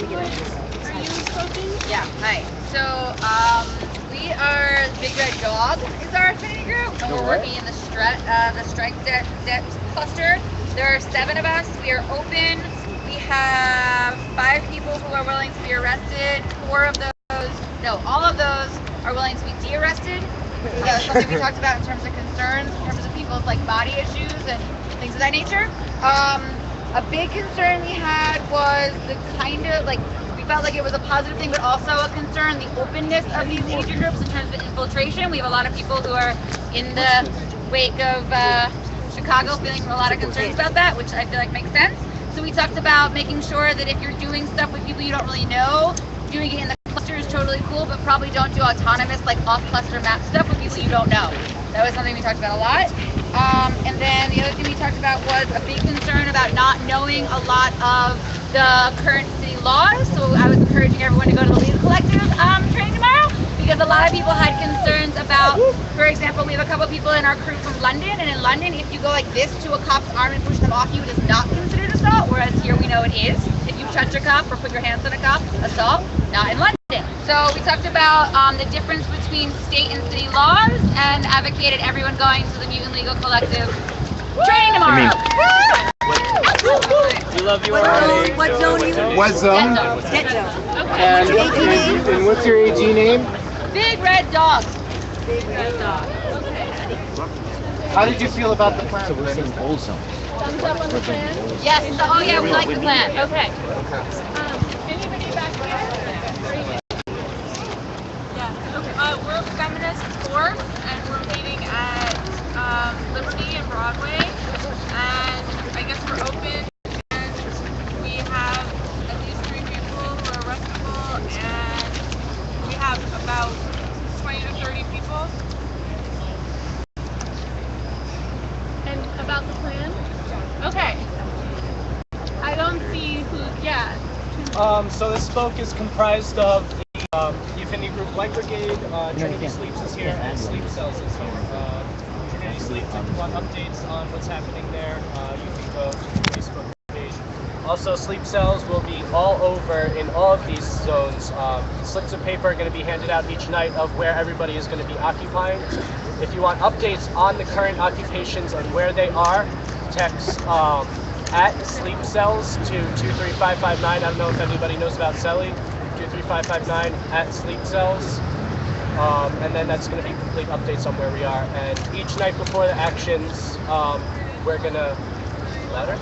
Are you spoken? Yeah, hi. So, we are Big Red Dog is our affinity group, and we're working in the strength debt cluster. There are 7 of us. We are open. We have 5 people who are willing to be arrested. 4 of those, no, all of those are willing to be de-arrested. That was something we talked about in terms of concerns, in terms of people's like body issues and things of that nature. A big concern we had was the kind of like, we felt like it was a positive thing, but also a concern, the openness of these agent groups in terms of infiltration. We have a lot of people who are in the wake of Chicago feeling a lot of concerns about that, which I feel like makes sense. So we talked about making sure that if you're doing stuff with people you don't really know, doing it in the cluster is totally cool, but probably don't do autonomous, like off-cluster map stuff with people you don't know. That was something we talked about a lot. And then the other thing we talked about was a big concern about not knowing a lot of the current city laws. So I was encouraging everyone to go to the Legal Collective training tomorrow, because a lot of people had concerns about, for example, we have a couple people in our crew from London, and in London, if you go like this to a cop's arm and push them off you, it is not considered assault, whereas here we know it is. If you touch a cop or put your hands on a cop, assault, not in London. So we talked about the difference between state and city laws, and advocated everyone going to the Mutant Legal Collective training tomorrow. We love you already. What zone are you in? What zone? Dead zone. And, What's your AG name? And what's your AG name? Big Red Dog. Big Red Dog. How did you feel about the plan? Old zone. Thumbs up on the plan? Yes. Oh yeah, we like the plan. Okay. Anybody back here? Yeah. Okay. We're Feminist Force, and we're meeting at Liberty and Broadway. And I guess we're open, and we have at least 3 people who are arrestable, and we have about 20 to 30 people. And about the plan? Okay. I don't see who, yeah. So this spoke is comprised of the affinity group Light Brigade, Trinity Sleeps is here, and Sleep Cells is here. Trinity Sleeps, if you want updates on what's happening there, you can go to the Facebook page. Also, Sleep Cells will be all over in all of these zones. Slips of paper are going to be handed out each night of where everybody is going to be occupying. If you want updates on the current occupations and where they are, text at Sleep Cells to 23559. I don't know if anybody knows about Celly. 23559 at Sleep Cells. And then that's going to be complete updates on where we are. And each night before the actions, we're going to... Louder?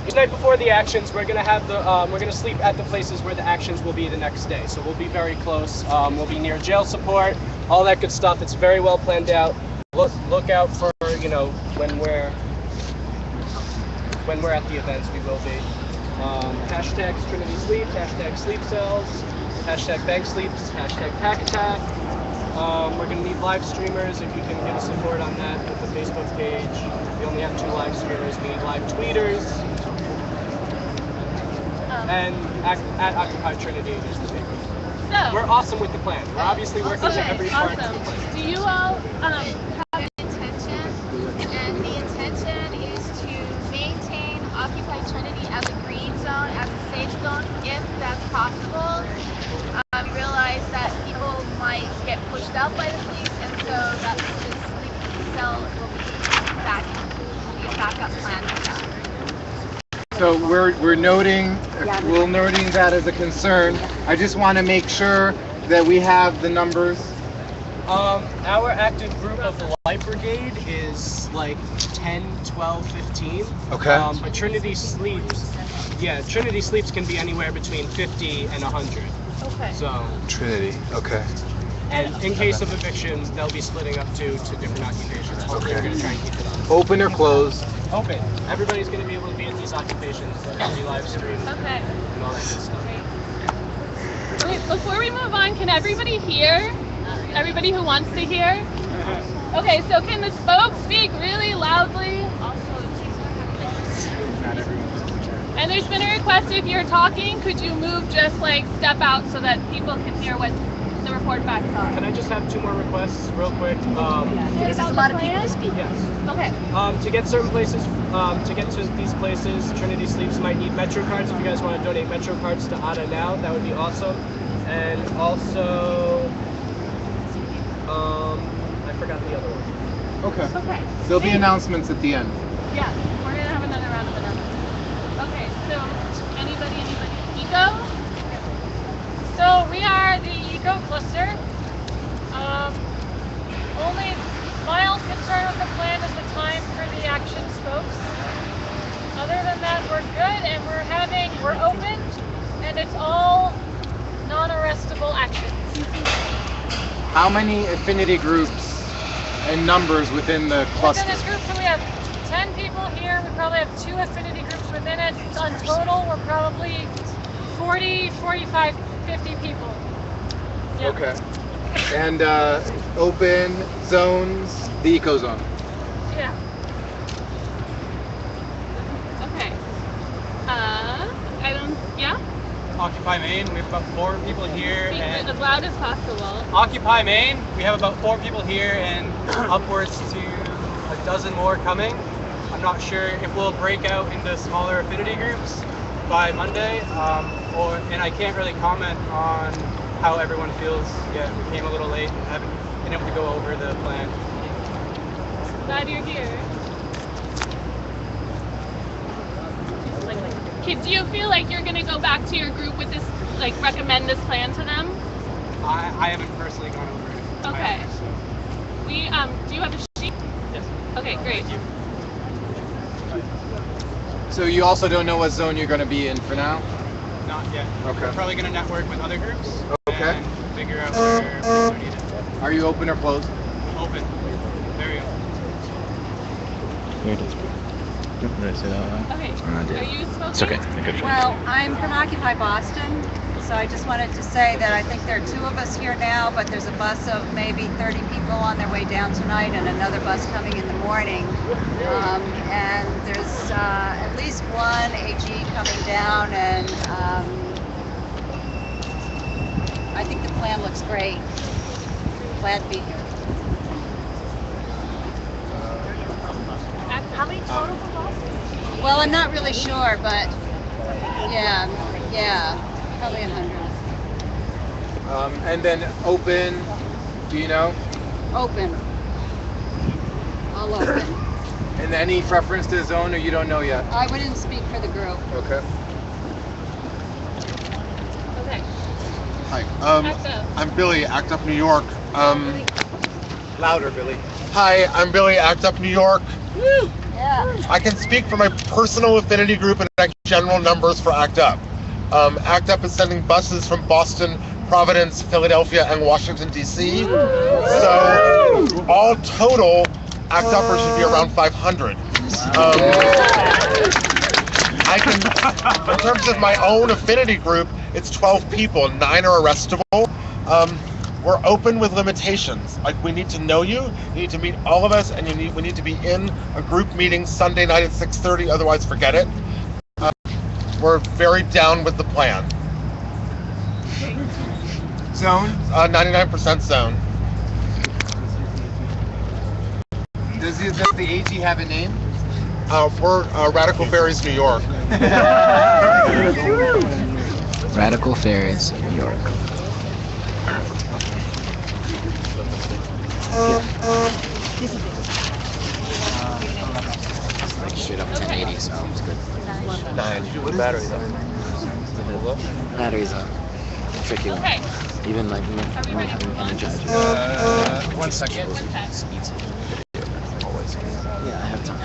Each night before the actions, we're going to have the... we're going to sleep at the places where the actions will be the next day. So we'll be very close. We'll be near jail support, all that good stuff. It's very well planned out. Look out for, you know, when we're at the events, we will be. Hashtags Trinity Sleep, hashtag Sleep Cells, hashtag Bank Sleeps, hashtag Pack Attack. We're going to need live streamers. If you can give us support on that with the Facebook page. We only have 2 live streamers. We need live tweeters. And at Occupy Trinity is the big one. So, We're awesome with the plan. We're obviously working to every part of the awesome. plan. Do you all have Intention, and the intention is to maintain Occupy Trinity as a green zone, as a safe zone, if that's possible. We realize that people might get pushed out by the police, and so that the sleep cell will be a backup plan for that. So we're noting, noting that as a concern. I just want to make sure that we have the numbers. Our active group of the Light Brigade is like 10, 12, 15. Okay. But Trinity Sleeps can be anywhere between 50 and 100. okay. So, Trinity, okay. and in case of eviction, they'll be splitting up to different occupations. Hopefully, we're going to try and keep it up. Open or closed? Open. Everybody's going to be able to be at these occupations. They're going to be live streamed Okay. and all that good stuff. Wait, before we move on, can everybody hear? Everybody who wants to hear? Okay, so can the spokes speak really loudly? And there's been a request, if you're talking, could you move just like step out so that people can hear what the report back on. Can I just have 2 more requests real quick? Because there's a lot of people to speak. Yes. Okay. To get certain places, to get to these places, Trinity Sleeps might need Metro cards. If you guys want to donate Metro cards to Ada now, that would be awesome. And also, I forgot the other one. Okay. Okay. There'll be announcements at the end. Yeah, we're gonna have another round of announcements. Okay, so anybody? Eco? So we are the Eco Cluster. Only mild concern with the plan is the time for the action spokes. Other than that, we're good and we're open and it's all non-arrestable actions. How many affinity groups and numbers within the cluster? Within this group, so we have 10 people here. We probably have 2 affinity groups within it. On total, we're probably 40, 45, 50 people. Yep. Okay. And open zones, the eco zone. Yeah. Okay. Yeah? Occupy Main, we have about 4 people here, Speak and as loud as possible. Occupy Main, we have about 4 people here and upwards to a dozen more coming. I'm not sure if we'll break out into smaller affinity groups by Monday, and I can't really comment on how everyone feels yet. We came a little late and haven't been able to go over the plan. Glad you're here. Okay, do you feel like you're gonna go back to your group with this, like recommend this plan to them? I haven't personally gone over it. Okay. either, so. We, do you have a sheet? Yes. Okay, great. Thank you. So you also don't know what zone you're going to be in for now? Not yet. Okay. We're probably going to network with other groups. Okay. And figure out where we're needed. Are you open or closed? Open. Very open. Here it is. Did I say that out loud? Okay. I did. Are you smoking? It's okay. I could try. Well, I'm from Occupy Boston, so I just wanted to say that I think there are 2 of us here now, but there's a bus of maybe 30 people on their way down tonight and another bus coming in the morning. And there's at least one AG coming down, and I think the plan looks great. Glad to be here. How many total for Boston? Well, I'm not really sure, but yeah, probably 100. And then open, do you know? Open. All open. And any preference to the zone or you don't know yet? I wouldn't speak for the group. Okay. Okay. Hi, Act Up. I'm Billy, Act Up New York. Louder, Billy. Hi, I'm Billy, Act Up New York. Yeah. I can speak for my personal affinity group and general numbers for ACT UP. ACT UP is sending buses from Boston, Providence, Philadelphia, and Washington, D.C. So all total, ACT UPers should be around 500. I can, in terms of my own affinity group, it's 12 people, 9 are arrestable. We're open with limitations. Like, we need to know you need to meet all of us, and we need to be in a group meeting Sunday night at 6:30, otherwise forget it. We're very down with the plan. Zone? 99% zone. Does the AG have a name? We're Radical Fairies, New York. Radical Fairies, New York. Like straight up 1080, so it's good. 9. What battery though? Batteries up. Tricky one. Okay. Even like Are we ready for energized. 1 second. One sec. Speeds it. Always. Yeah, I have time.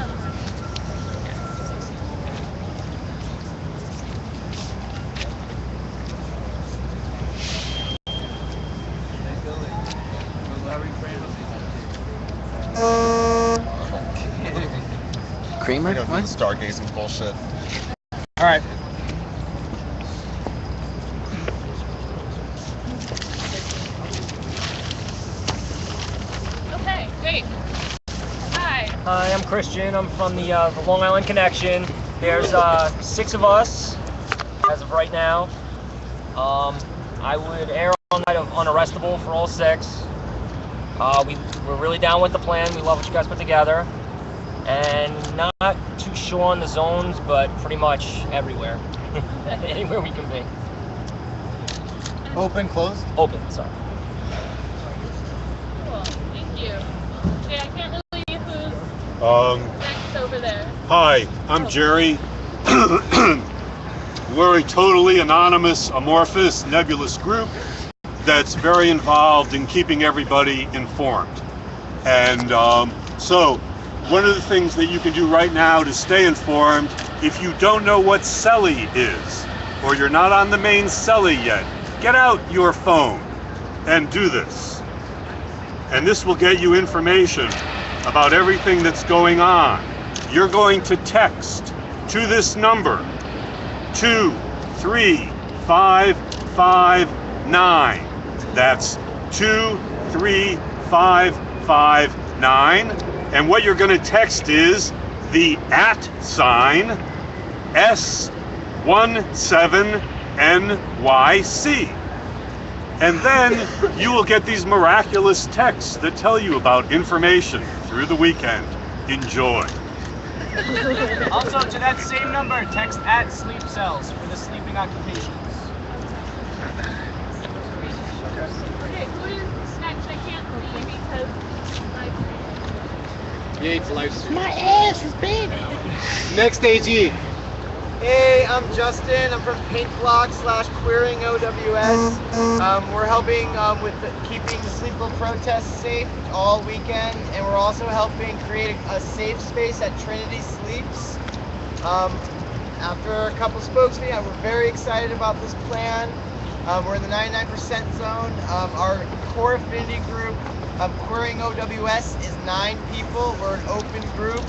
Kramer? I don't do What? the stargazing bullshit. All right. Okay, great. Hi. Hi, I'm Christian. I'm from the Long Island Connection. There's 6 of us as of right now. I would err on final night of Unarrestable for all 6. We're really down with the plan. We love what you guys put together. And not too sure on the zones, but pretty much everywhere. Anywhere we can be. Open, closed? Open, sorry. Cool. Thank you. Okay, I can't really see who's next over there. Hi, I'm Jerry. We're a totally anonymous, amorphous, nebulous group that's very involved in keeping everybody informed. And so, one of the things that you can do right now to stay informed, if you don't know what CELI is, or you're not on the main CELI yet, get out your phone and do this. And this will get you information about everything that's going on. You're going to text to this number, 23559. That's 23559. And what you're going to text is the @ S17NYC. And then you will get these miraculous texts that tell you about information through the weekend. Enjoy. Also, to that same number, text @sleep cells for the sleeping occupations. Okay, who is next? I can't see because Yates live stream. My ass is big. Next AG. Hey, I'm Justin. I'm from PinkBlock/Queering OWS. We're helping with keeping the Sleepville protests safe all weekend, and we're also helping create a safe space at Trinity Sleeps. After a couple spokesmen, we're very excited about this plan. We're in the 99% zone. Our core affinity group, Queering OWS, is 9 people. We're an open group.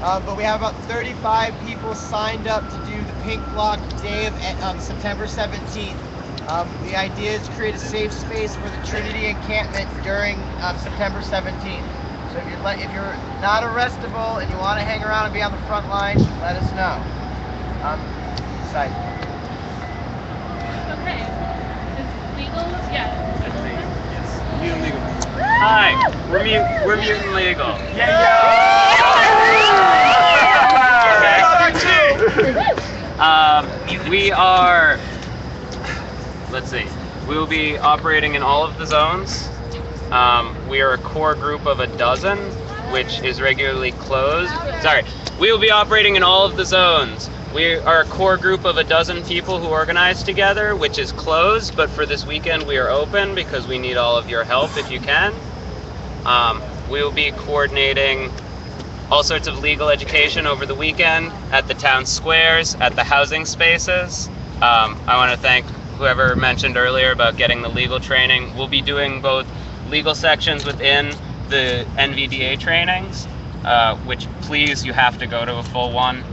But we have about 35 people signed up to do the Pink Block day of September 17th. The idea is to create a safe space for the Trinity encampment during September 17th. So if you're not arrestable and you want to hang around and be on the front line, let us know. Excited. okay. Is legal? Yeah. Mutant Legal. Hi, we're Mutant Legal. We are, let's see, we will be operating in all of the zones. We are a core group of 12, which is regularly closed. Sorry, we will be operating in all of the zones. We are a core group of 12 people who organize together, which is closed, but for this weekend we are open because we need all of your help if you can. We will be coordinating all sorts of legal education over the weekend at the town squares, at the housing spaces. I want to thank whoever mentioned earlier about getting the legal training. We'll be doing both legal sections within the NVDA trainings, which please, you have to go to a full one.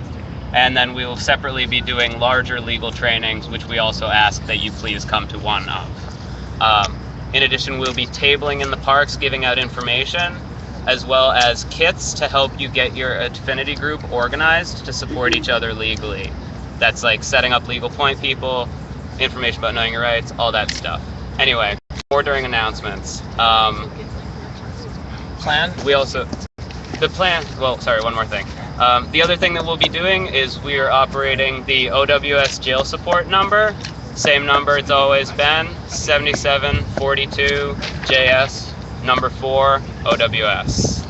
And then we will separately be doing larger legal trainings, which we also ask that you please come to one of. In addition, we'll be tabling in the parks, giving out information, as well as kits to help you get your affinity group organized to support each other legally. That's like setting up legal point people, information about knowing your rights, all that stuff. Anyway, ordering announcements. Plan? One more thing. The other thing that we'll be doing is we are operating the OWS jail support number. Same number it's always been, 7742 JS number 4 OWS.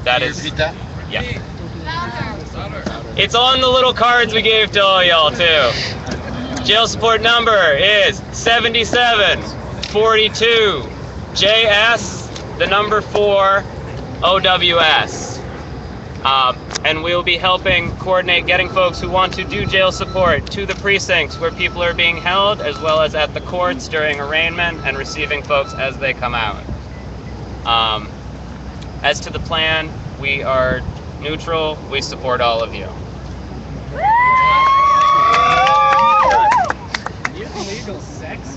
That is. Repeat that? Yeah. It's on the little cards we gave to all y'all too. Jail support number is 7742 JS, the number 4 OWS. And we'll be helping coordinate getting folks who want to do jail support to the precincts where people are being held, as well as at the courts during arraignment and receiving folks as they come out. As to the plan, we are neutral. We support all of you. Illegal sex?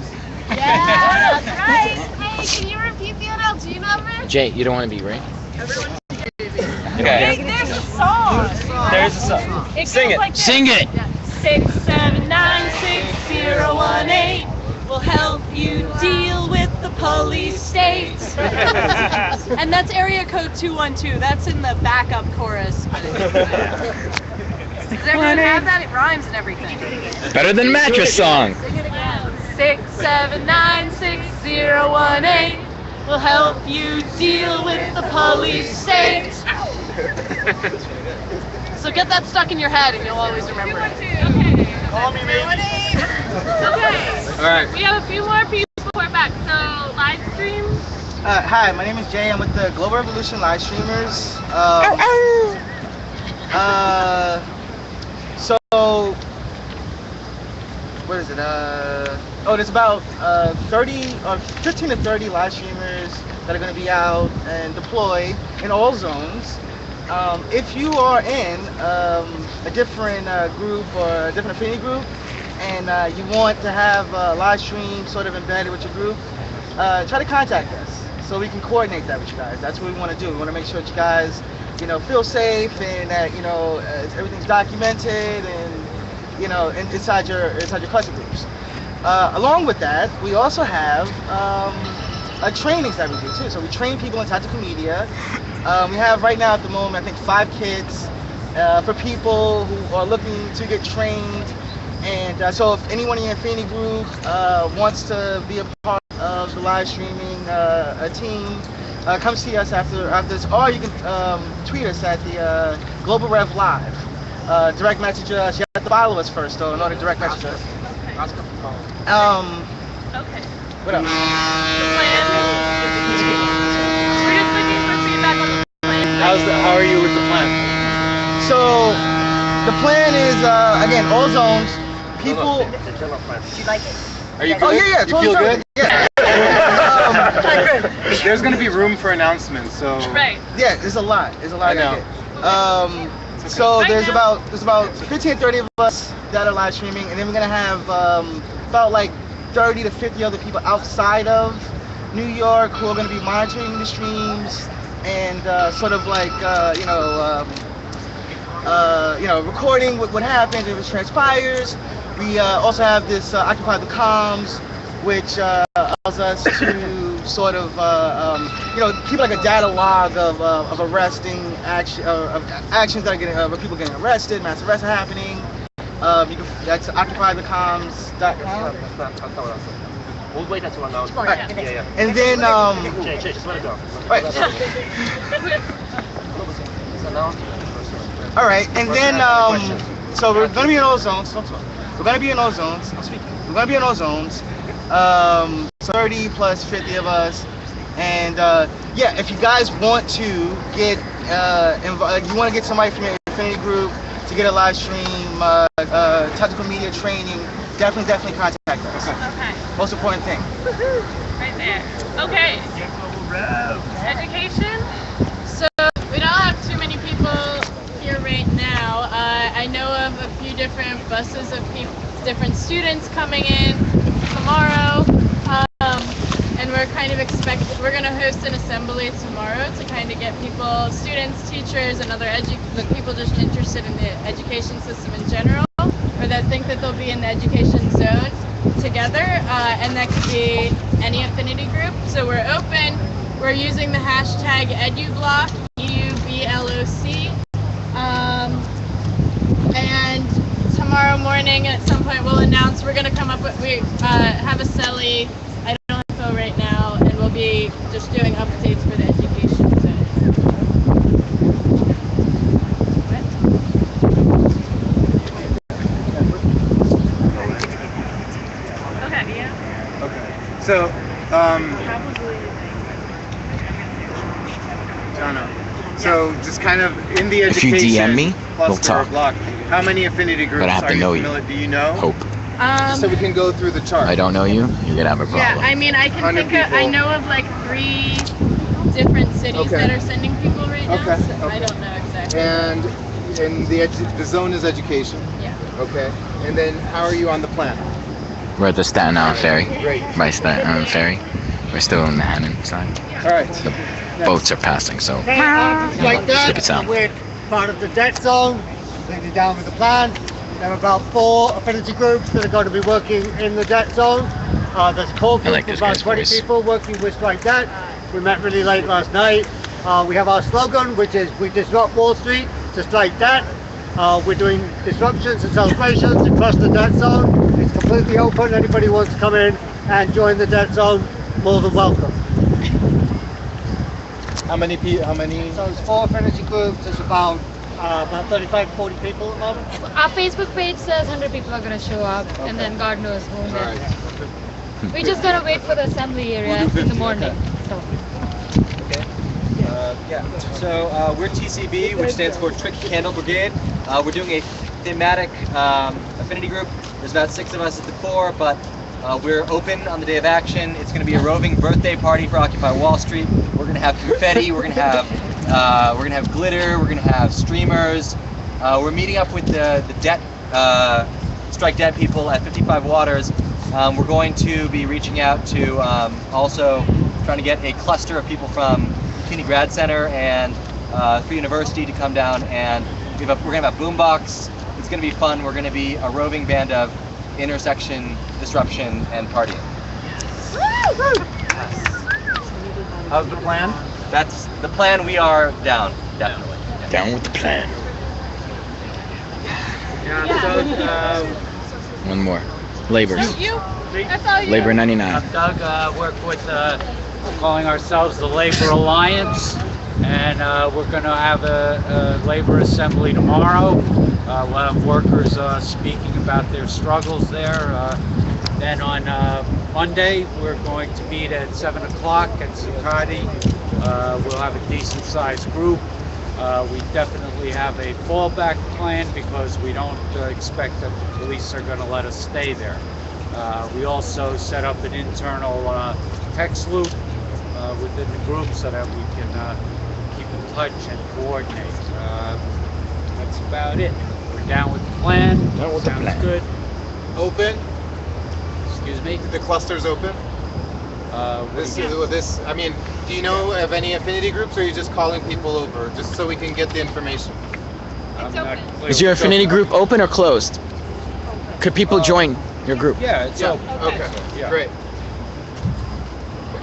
Yeah, that's right. Hey, can you repeat the NLG number? Jay, you don't want to be right? Okay. There's a song. There's a song. It Sing goes it. like this. Sing it! 6796018. will help you deal with the police state. And that's area code 212. That's in the backup chorus. Does everyone have that? It rhymes and everything. Better than Mattress Song. 6796018 will help you deal with the police state. So get that stuck in your head and you'll always remember it. Okay. Call me, maybe. Okay. All right. We have a few more people who are back. So live stream. Hi, my name is Jay. I'm with the Global Revolution live streamers. So what is it? There's about 30 or 15 to 30 live streamers that are going to be out and deployed in all zones. If you are in a different group or a different affinity group and you want to have a live stream sort of embedded with your group, try to contact us so we can coordinate that with you guys. That's what we want to do. We want to make sure that you guys, feel safe and that everything's documented and inside your cluster groups. Along with that, we also have trainings that we do too. So we train people in tactical media. We have right now at the moment, I think 5 kits for people who are looking to get trained. And so if anyone in your affinity group wants to be a part of the live streaming team, come see us after this, or you can tweet us at the Global Rev Live. Direct message us. You have to follow us first, though, in order to direct message us. Okay. What up? The plan. We're just looking for feedback on the plan. How are you with the plan? So the plan is again all zones. People. Are you good? Oh yeah, You feel good? Yeah. There's gonna be room for announcements, so. Right. Yeah, there's a lot. There's a lot. I know. So there's about 15, 30 of us that are live streaming, and then we're gonna have about like 30 to 50 other people outside of New York who are gonna be monitoring the streams and sort of like recording what happens if it transpires. We also have this Occupy the Comms, which allows us to sort of keep like a data log of arresting of actions that are getting where people getting arrested, mass arrests are happening. That's occupythecomms.com. We'll wait until I'm out. Right. Yeah. And then Jay, just let it go. right. All right, and then so we're gonna be in all zones. We're gonna be in all zones. We're gonna be in all zones. 30 plus 50 of us, and if you guys want to get involved, you want to get somebody from your affinity group to get a live stream, tactical media training, definitely contact us. Okay. Most important thing. Right there. Okay. Education. So we don't have too many people here right now. I know of a few different buses of different students coming in tomorrow, and we're kind of we're going to host an assembly tomorrow to kind of get people, students, teachers, and other people just interested in the education system in general, or that think that they'll be in the education zone together, and that could be any affinity group. So we're open. We're using the hashtag EduBlock, EUBLOC, and tomorrow morning at some point we'll announce we're going to come up with, we have a CELI, I don't know info right now, and we'll be just doing updates for the education zone. Okay. So, Jono. So just kind of in the If you education DM me, we'll cluster talk. block, how many affinity groups But I have are to you know you. familiar? Do you know? Hope. Just so we can go through the chart. I don't know you, you're gonna have a problem. Yeah, I mean, I can 100 think of, I people. know of like 3 different cities Okay. that are sending people right now, Okay, so I okay. don't know exactly. And the zone is education. Yeah. Okay. And then how are you on the plan? We're at the Staten Island Ferry. Great. By Staten Island Ferry. We're still in the Hannon side. All right. The boats are passing, so Like keep it that, sound. we're part of the dead zone. Bring you down with the plan. There are about 4 affinity groups that are going to be working in the debt zone. There's a core group of about 20 people working with Strike Debt. We met really late last night. We have our slogan, which is "We disrupt Wall Street to strike debt." We're doing disruptions and celebrations across the debt zone. It's completely open. Anybody who wants to come in and join the debt zone, more than welcome. How many? So there's 4 affinity groups. There's about 35, 40 people at the moment. Our Facebook page says 100 people are going to show up, and then God knows who knows. We just gotta wait for the assembly area in the morning. So. So we're TCB, which stands for Tricky Candle Brigade. We're doing a thematic affinity group. There's about 6 of us at the core, but we're open on the day of action. It's going to be a roving birthday party for Occupy Wall Street. We're going to have confetti. We're going to have glitter. We're going to have streamers. We're meeting up with the debt Strike Debt people at 55 Waters. We're going to be reaching out to also trying to get a cluster of people from CUNY Grad Center and Free University to come down, and we're going to have a boombox. It's going to be fun. We're going to be a roving band of intersection disruption and partying. How's the plan? That's the plan. We are down, definitely. Down with the plan. One more. Labor's. Labor 99. I'm Doug. Work with calling ourselves the Labor Alliance, and we're going to have a labor assembly tomorrow. We'll have workers speaking about their struggles there. Then on Monday, we're going to meet at 7 o'clock at Zuccotti. We'll have a decent-sized group. We definitely have a fallback plan because we don't expect that the police are going to let us stay there. We also set up an internal text loop within the group so that we can keep in touch and coordinate. That's about it. We're down with the plan. Sounds good. Open? Excuse me? The cluster's open? I mean, do you know of any affinity groups, or are you just calling people over, just so we can get the information? Is your affinity group open or closed? Could people join your group? Yeah, it's open. Okay, Yeah. great.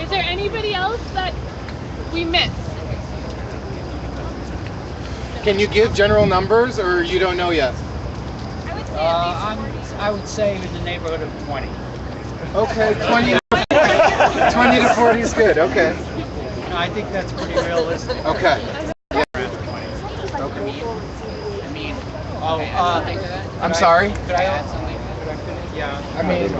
Is there anybody else that we missed? Can you give general numbers, or you don't know yet? I would say in the neighborhood of 20. Okay, 20 to 40 is good, okay. No, I think that's pretty realistic. Okay. Yeah. I'm sorry? Could I add something? Yeah. I mean,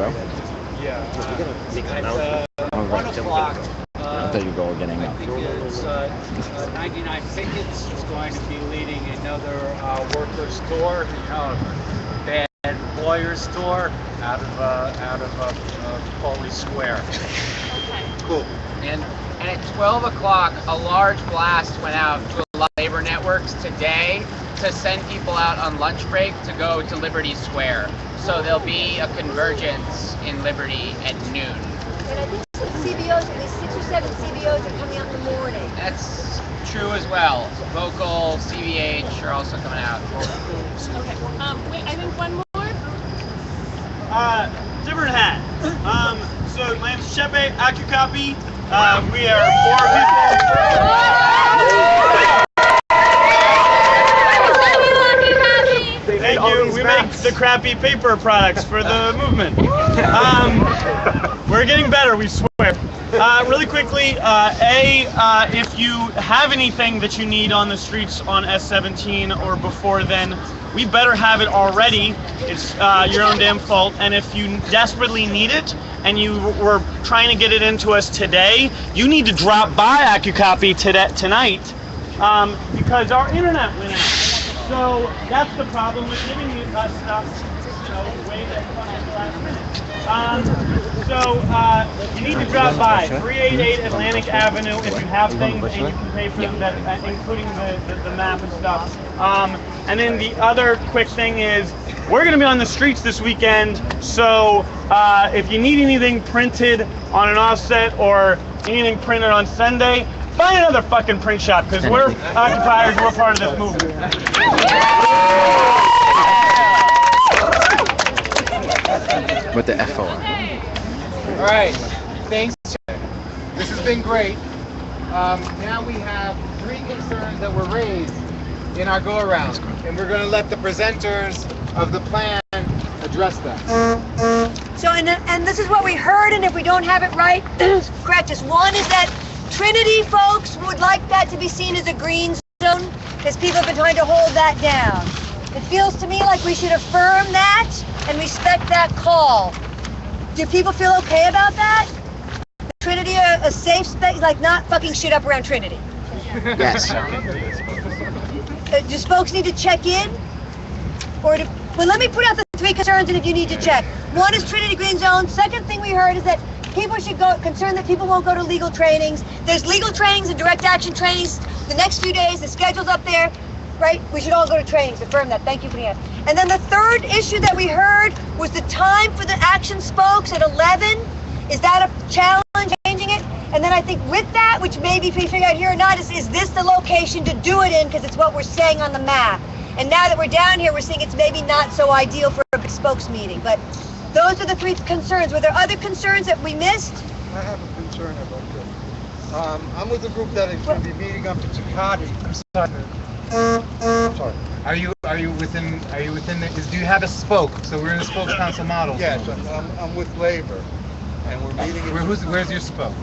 at 1 o'clock, I thought you were getting I up. think it's 99 Pickets is going to be leading another workers' tour, bad lawyers' tour out of Foley Square. Cool. And at 12 o'clock, a large blast went out to a lot of labor networks today to send people out on lunch break to go to Liberty Square. So there'll be a convergence in Liberty at noon. And I think some CBOs, at least 6 or 7 CBOs are coming out in the morning. That's true as well. Vocal, CVH are also coming out. Okay. Wait, I think one more. Different hat. So my name's Chepe Akukopy. We are 4 people. Thank you. We make the crappy paper products for the movement. We're getting better, we swear. Really quickly, if you have anything that you need on the streets on S17 or before then, we better have it already. It's your own damn fault. And if you desperately need it and you were trying to get it into us today, you need to drop by Akukopy tonight because our internet went out. So that's the problem with giving you stuff, way back at the last minute. You need to drop by 388 Atlantic Avenue if you have things and you can pay for them, including the map and stuff. And then the other quick thing is, we're going to be on the streets this weekend, so if you need anything printed on an offset or anything printed on Sunday, find another fucking print shop, because we're occupiers, we're part of this movement. With the FO. All right, thanks. This has been great. Now we have 3 concerns that were raised in our go-around, and we're going to let the presenters of the plan address them. So, and this is what we heard, and if we don't have it right, correct us. One is that Trinity folks would like that to be seen as a green zone, because people have been trying to hold that down. It feels to me like we should affirm that and respect that call. Do people feel okay about that? Trinity a safe space, like not fucking shit up around Trinity? Yes. Do folks need to check in? Well, let me put out the 3 concerns, and if you need to check. One is Trinity Green Zone. Second thing we heard is that people should go, concerned that people won't go to legal trainings. There's legal trainings and direct action trainings the next few days. The schedule's up there, right? We should all go to trainings. Affirm that. Thank you for the answer. And then the third issue that we heard was the time for the action spokes at 11. Is that a challenge, changing it? And then I think with that, which maybe if we figure out here or not, is this the location to do it in, because it's what we're saying on the map. And now that we're down here, we're seeing it's maybe not so ideal for a big spokes meeting. But those are the 3 concerns. Were there other concerns that we missed? I have a concern about this. I'm with a group that is going to be meeting up in Zuccotti. I'm sorry. Are you within the, do you have a spoke? So we're in a spokes council model. Yes, I'm with Labor, and we're meeting. Where's your spoke?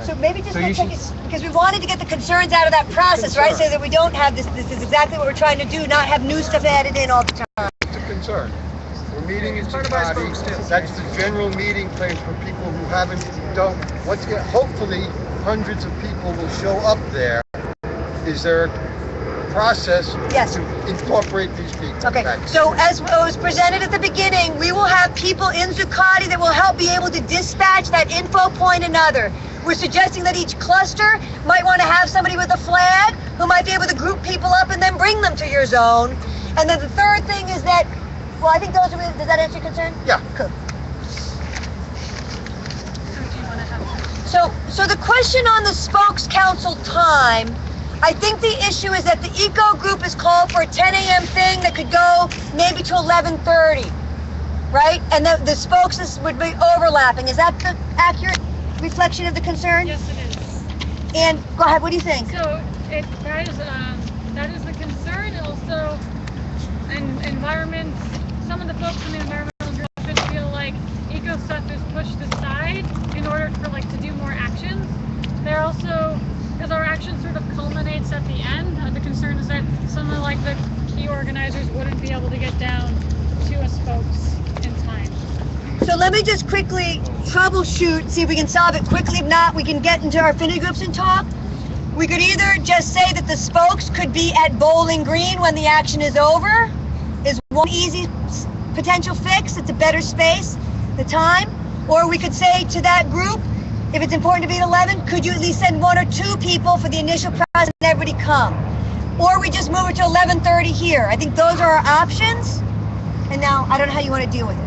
So maybe just check it, because we wanted to get the concerns out of that process, right? So that we don't have this is exactly what we're trying to do, not have new stuff added in all the time. It's a concern. We're meeting in Zuccotti. That's the general meeting place for people who haven't done, hopefully hundreds of people will show up there. Is there a process to incorporate these people? Okay, so as was presented at the beginning, we will have people in Zuccotti that will help be able to dispatch that info point another. We're suggesting that each cluster might want to have somebody with a flag who might be able to group people up and then bring them to your zone. And then the third thing is that, well, I think those are, does that answer your concern? Yeah. Cool. So the question on the spokes council time, I think the issue is that the eco group is called for a 10 a.m. thing that could go maybe to 11:30, right? And the spokes would be overlapping. Is that the accurate reflection of the concern? Yes, it is. And go ahead, what do you think? So that is the concern. Also, environments. Some of the folks in the environmental group feel like eco stuff is pushed aside in order for to do more actions. They're also, because our action sort of culminates at the end. The concern is that some of the key organizers wouldn't be able to get down to a spokes in time. So let me just quickly troubleshoot, see if we can solve it quickly. If not, we can get into our affinity groups and talk. We could either just say that the spokes could be at Bowling Green when the action is over, is one easy potential fix. It's a better space, the time. Or we could say to that group, if it's important to be at 11, could you at least send 1 or 2 people for the initial process and everybody come? Or we just move it to 11:30 here. I think those are our options. And now, I don't know how you want to deal with it.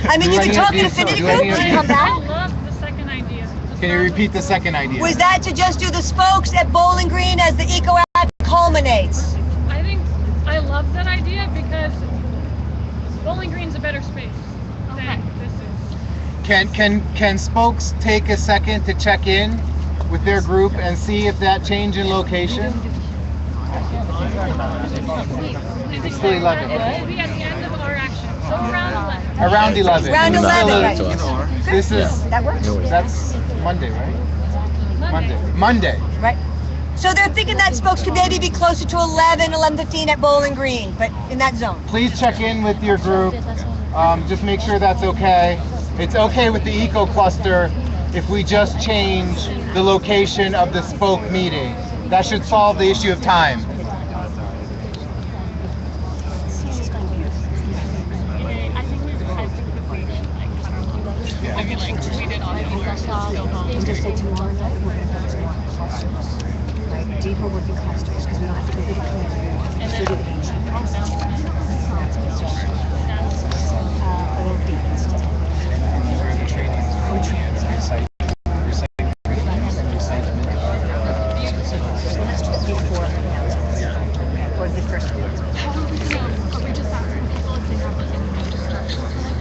I mean, you can talk in affinity groups and come back. I love the second idea. Can you repeat the second idea? Was that to just do the spokes at Bowling Green as the eco act culminates? I think I love that idea because Bowling Green's a better space than this is. Can spokes take a second to check in with their group and see if that change in location? It's the 11. It will be at the end of our action, so around 11. Around 11. Around 11, right. This is, that works. That's Monday, right? Monday. Right. So they're thinking that spokes could maybe be closer to 11, 11:15 at Bowling Green, but in that zone. Please check in with your group. Just make sure that's okay. It's okay with the eco cluster if we just change the location of the spoke meeting. That should solve the issue of time. Deeper working clusters, because we don't have to go to the go to the first one.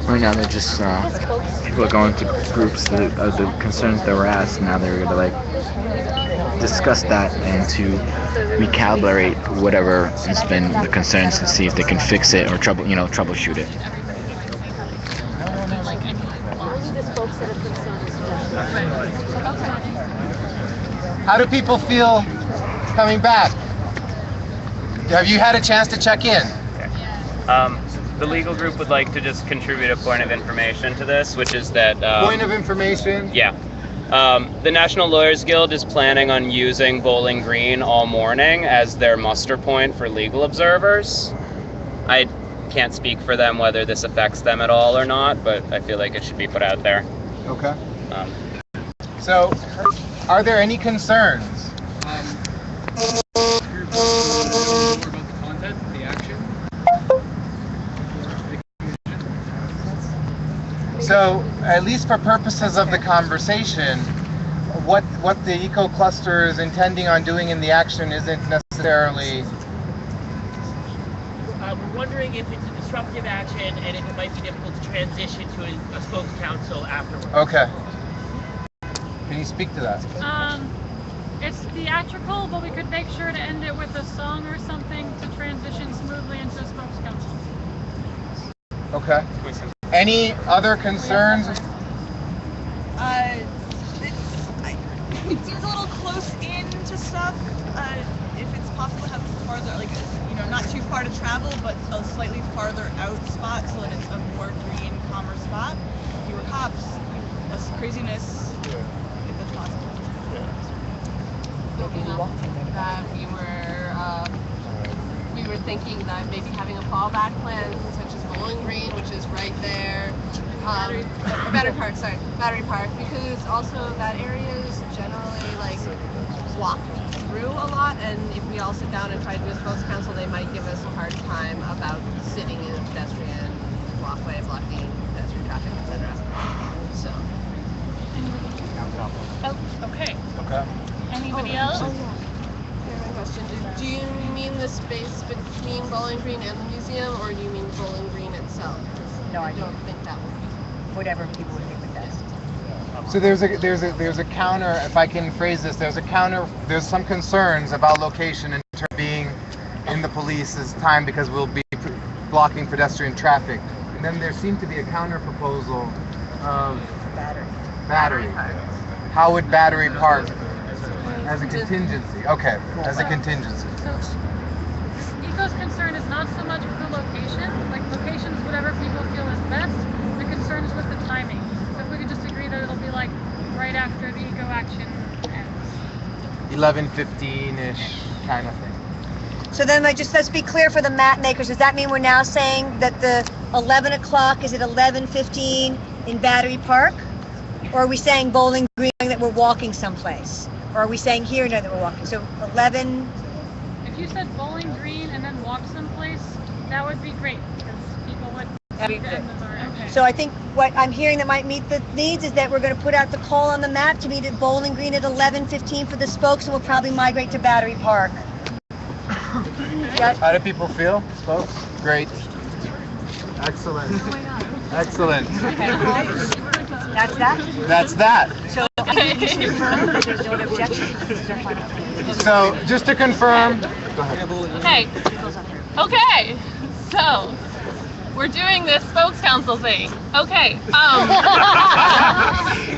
Right now they're just people are going to groups of the concerns that were asked. Now they're gonna like discuss that and to recalibrate whatever has been the concerns to see if they can fix it or troubleshoot it. How do people feel coming back? Have you had a chance to check in? The legal group would like to just contribute a point of information to this, which is that... Point of information? Yeah. The National Lawyers Guild is planning on using Bowling Green all morning as their muster point for legal observers. I can't speak for them whether this affects them at all or not, but I feel like it should be put out there. Okay. So, are there any concerns? So, at least for purposes of the conversation, what the eco cluster is intending on doing in the action isn't necessarily. We're wondering if it's a disruptive action and if it might be difficult to transition to a spokes council afterwards. Okay. Can you speak to that? It's theatrical, but we could make sure to end it with a song or something to transition smoothly into a spokes council. Okay. Any other concerns? It seems a little close in to stuff. If it's possible to have farther, not too far to travel, but a slightly farther out spot so that it's a more green, calmer spot. Fewer cops, less craziness, if it's possible. That we were thinking that maybe having a fallback plan such as Bowling Green, which is right there, Battery Park, because also that area is generally like walked through a lot, and if we all sit down and try to do a spokes council, they might give us a hard time about sitting in a pedestrian walkway, blocking pedestrian traffic, etc. So. Oh, okay. Okay. Anybody else? Question. Do you mean the space between Bowling Green and the museum, or do you mean Bowling Green itself? No, I don't think that would be. Whatever people would think would best. So there's a counter. If I can phrase this, there's some concerns about location in terms of being in the police's time because we'll be blocking pedestrian traffic. And then there seemed to be a counter proposal of Battery. How would Battery Park as a contingency? Okay, as a contingency. So, Eco's concern is not so much with the location. Like, location is whatever people feel is best. The concern is with the timing. So if we could just agree that it'll be like right after the Eco action ends. 11:15-ish kind of thing. So then let's be clear for the map makers. Does that mean we're now saying that the 11 o'clock is at 11:15 in Battery Park? Or are we saying Bowling Green that we're walking someplace? Or are we saying here that we're walking? So 11. If you said Bowling Green and then walk someplace, that would be great because people would. That'd be good. Okay. So I think what I'm hearing that might meet the needs is that we're going to put out the call on the map to meet at Bowling Green at 11:15 for the spokes, and we'll probably migrate to Battery Park. How do people feel, folks? Great. Excellent. Oh my God. Excellent. That's that? That's that. So can you just confirm that there's no objection? So just to confirm. Go ahead. Okay. Okay. So we're doing this spokes council thing. Okay.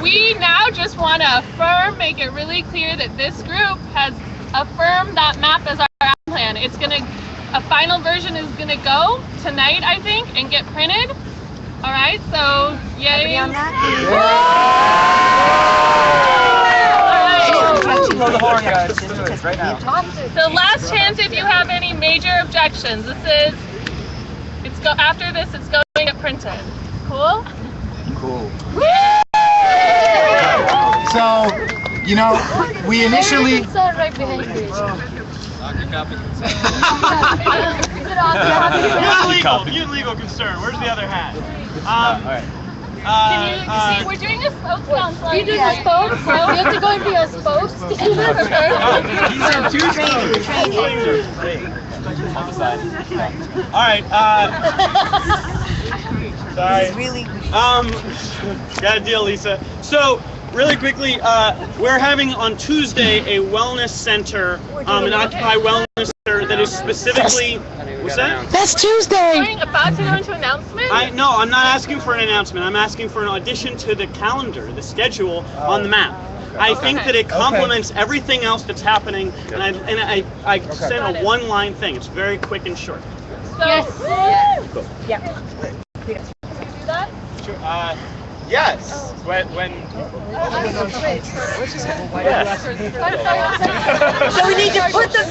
We now just want to affirm, make it really clear that this group has affirmed that map as our action plan. It's a final version is gonna go tonight, I think, and get printed. All right. So yay. On that? Blow the horn, guys. Right now. So last chance if you have any major objections. After this, it's going to get printed. Cool? Cool. So, we initially. Right behind you. Mute legal concern. Where's the other hat? Alright. Can you see, we're doing a spokes council. You doing a spokes? No, you have to go and be a spokes. These are two spokes. On the side. All right. Sorry. Really? Got a deal, Lisa. So, really quickly, we're having on Tuesday a wellness center, an Occupy Wellness Center that is specifically. What's that? That's Tuesday. About to go into announcement? No, I'm not asking for an announcement. I'm asking for an addition to the calendar, the schedule on the map. I think that it complements everything else that's happening, and I sent a one-line thing. It's very quick and short. Yes. Cool. Yeah. Do that? Sure. Yes. When So we need to put the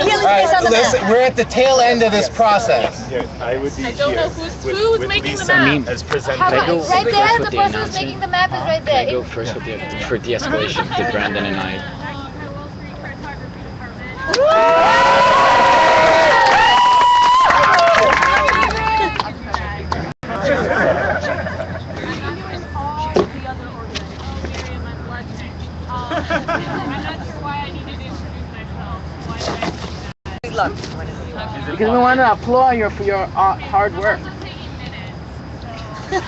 healing space on the Listen, map. we're at the tail end of this process. I would be I don't know who's making the map. as presented. Right there, with the the person who's announcement? making the map is right Can I there. go first with for de-escalation to Brandon and I? I'm not sure why I needed to introduce myself. Why did I do that? Good luck. Because we want to applaud you for your hard work. So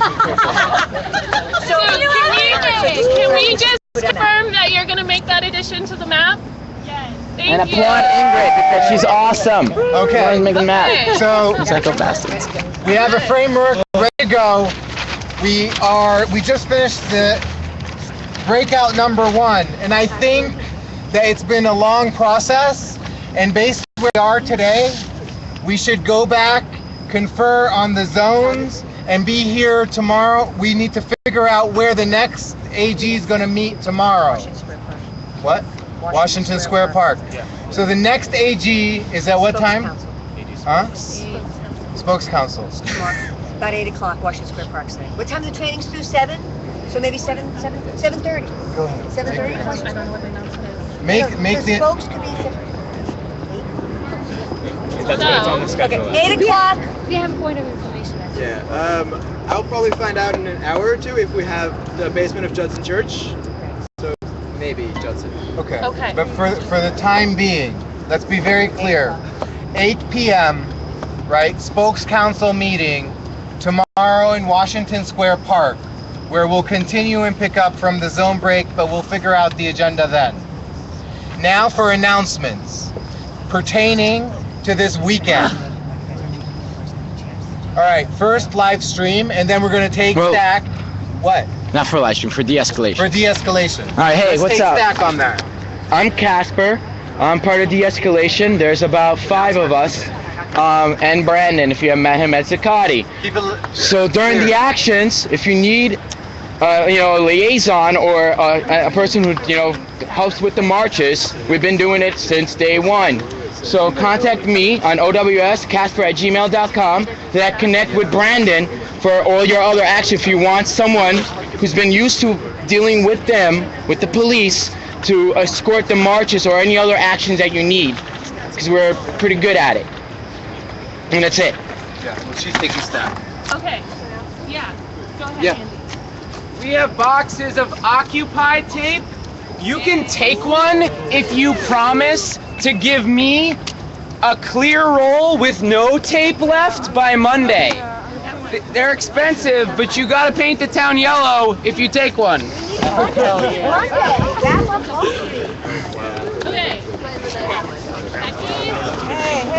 can we just confirm that you're gonna make that addition to the map? Yes. Thank And you. applaud Ingrid because she's awesome. Okay. Make the map. So Psycho bastards. we have a framework ready to go. We just finished the breakout number 1, and I think that it's been a long process, and based on where we are today, we should go back, confer on the zones, and be here tomorrow. We need to figure out where the next AG is going to meet tomorrow. What? Washington Square Park. So the next AG is at what time? Huh? Spokes Council. About 8 o'clock, Washington Square Park site. What time the training's through? 7? So maybe 7:30. Go ahead. 7:30? I don't know what the announcement is. Make the the spokes could be That's what it's on the schedule. okay. 8 o'clock. We have a point of information. Yeah. I'll probably find out in an hour or two if we have the basement of Judson Church. So maybe Judson. Okay. Okay. But for the time being, let's be very clear. 8 p.m. right? Spokes Council meeting tomorrow in Washington Square Park, where we'll continue and pick up from the zone break, but we'll figure out the agenda then. Now for announcements pertaining to this weekend. All right, first live stream, and then we're going to take Stack. What? Not for live stream, for de-escalation. For de-escalation. All right, hey, Let's what's take up? Stack on that. I'm Casper. I'm part of de-escalation. There's about 5 of us. And Brandon, if you have met him at Zuccotti. So during the actions, if you need a liaison or a person who, helps with the marches, we've been doing it since day 1. So contact me on owscasper@gmail.com to connect with Brandon for all your other action. If you want someone who's been used to dealing with them, with the police, to escort the marches or any other actions that you need, because we're pretty good at it. And that's it. Yeah, well, she's taking Stack. Okay. Yeah. Go ahead, Yeah. Andy. We have boxes of Occupy tape. You can take one if you promise to give me a clear roll with no tape left by Monday. They're expensive, but you gotta paint the town yellow if you take one. Okay.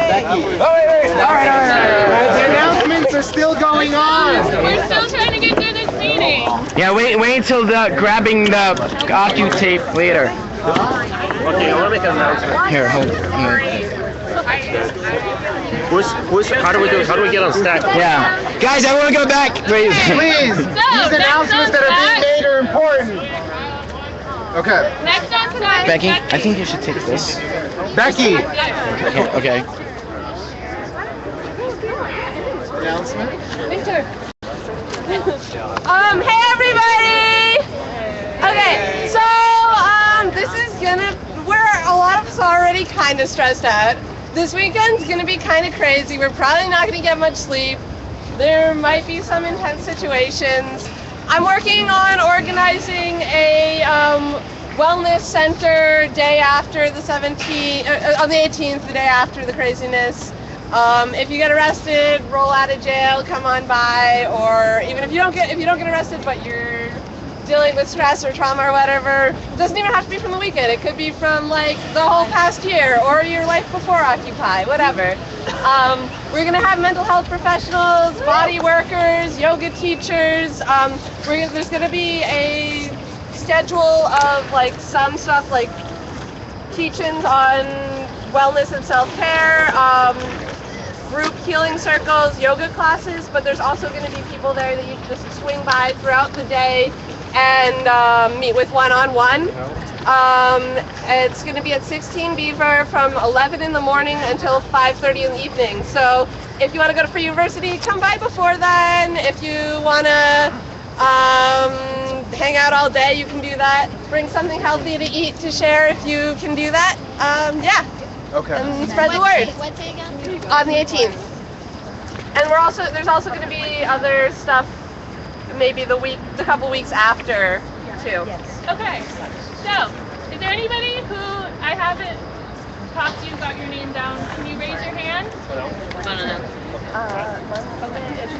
Becky. Oh, wait. All right. The announcements are still going on. We're still trying to get through this meeting. Yeah, wait until grabbing the Occu tape later. Okay, I want to make an announcement. Here, hold. How do we do? How do we get on Stack? Yeah, guys, I want to go back. Please. Please, these announcements that are being made are important. Okay. Next on tonight. Becky, I think you should take this. Becky. Okay. Announcement. Victor. Hey everybody! Okay, so this is a lot of us are already kind of stressed out. This weekend's gonna be kind of crazy. We're probably not gonna get much sleep. There might be some intense situations. I'm working on organizing a wellness center day after the 17th, on the 18th, the day after the craziness. If you get arrested, roll out of jail, come on by, or even if you don't get arrested, but you're dealing with stress or trauma or whatever, it doesn't even have to be from the weekend. It could be from like the whole past year or your life before Occupy, whatever. We're gonna have mental health professionals, body workers, yoga teachers. There's gonna be a schedule of like some stuff like teachings on wellness and self-care, group healing circles, yoga classes, but there's also going to be people there that you can just swing by throughout the day and meet with one-on-one. It's going to be at 16 Beaver from 11 in the morning until 5:30 in the evening. So if you want to go to Free University, come by before then. If you want to hang out all day, you can do that. Bring something healthy to eat to share if you can do that. Yeah. Okay. And spread the word. What day again? On the 18th. And there's also going to be other stuff maybe the couple weeks after too. Okay, so is there anybody who I haven't talked to you, got your name down? Can you raise your hand?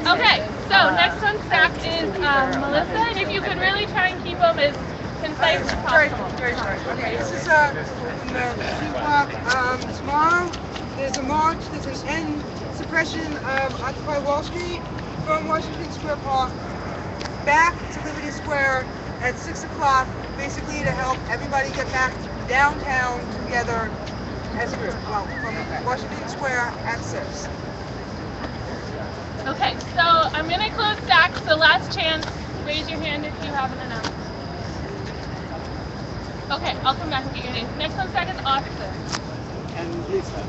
Okay, so next on stack is Melissa, and if you could really try and keep them as concise as possible. Very short. Okay, this is from the Q-Block. Tomorrow there's a march. There's an end suppression of Occupy Wall Street from Washington Square Park back to Liberty Square at 6 o'clock, basically to help everybody get back downtown together as a group. Well, from Washington Square at 6. Okay, so I'm going to close stack, so last chance, raise your hand if you have an announcement. Okay, I'll come back and get your name. Next on stack is Officer. And Lisa.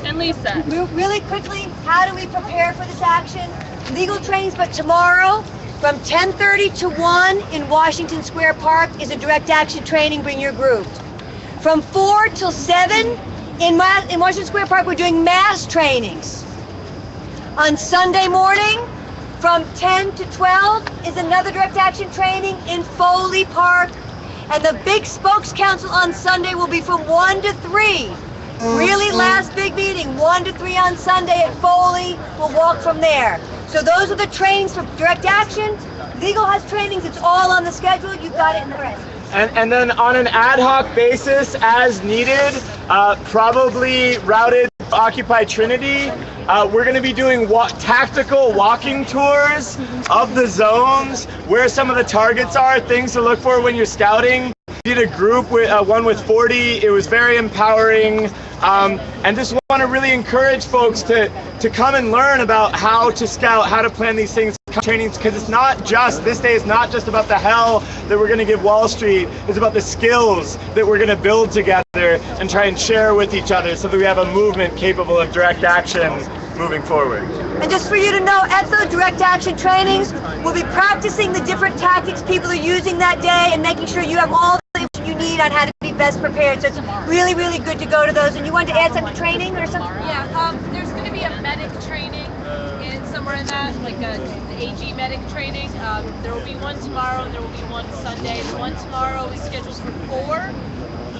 And Lisa. Really quickly, how do we prepare for this action? Legal trainings, but tomorrow from 10:30 to 1 in Washington Square Park is a direct action training, bring your group. From 4 till 7 in Washington Square Park, we're doing mass trainings. On Sunday morning, from 10 to 12 is another direct action training in Foley Park. And the big spokes council on Sunday will be from 1 to 3. Really last big meeting, 1 to 3 on Sunday at Foley. We'll walk from there. So those are the trainings for direct action. Legal has trainings, it's all on the schedule. You've got it in the rest. And then on an ad hoc basis, as needed, probably routed to Occupy Trinity, we're going to be doing tactical walking tours of the zones, where some of the targets are, things to look for when you're scouting. We did a group with one with 40. It was very empowering, and just want to really encourage folks to come and learn about how to scout, how to plan these things, trainings, because it's not just, this day is not just about the hell that we're going to give Wall Street. It's about the skills that we're going to build together and try and share with each other so that we have a movement capable of direct action moving forward. And just for you to know, at those direct action trainings, we'll be practicing the different tactics people are using that day and making sure you have all the information you need on how to be best prepared. So it's really, really good to go to those. And you wanted to add something to training or something? Yeah, there's going to be a medic training somewhere in that, like the AG medic training. There will be one tomorrow and there will be one Sunday. The one tomorrow is scheduled for 4.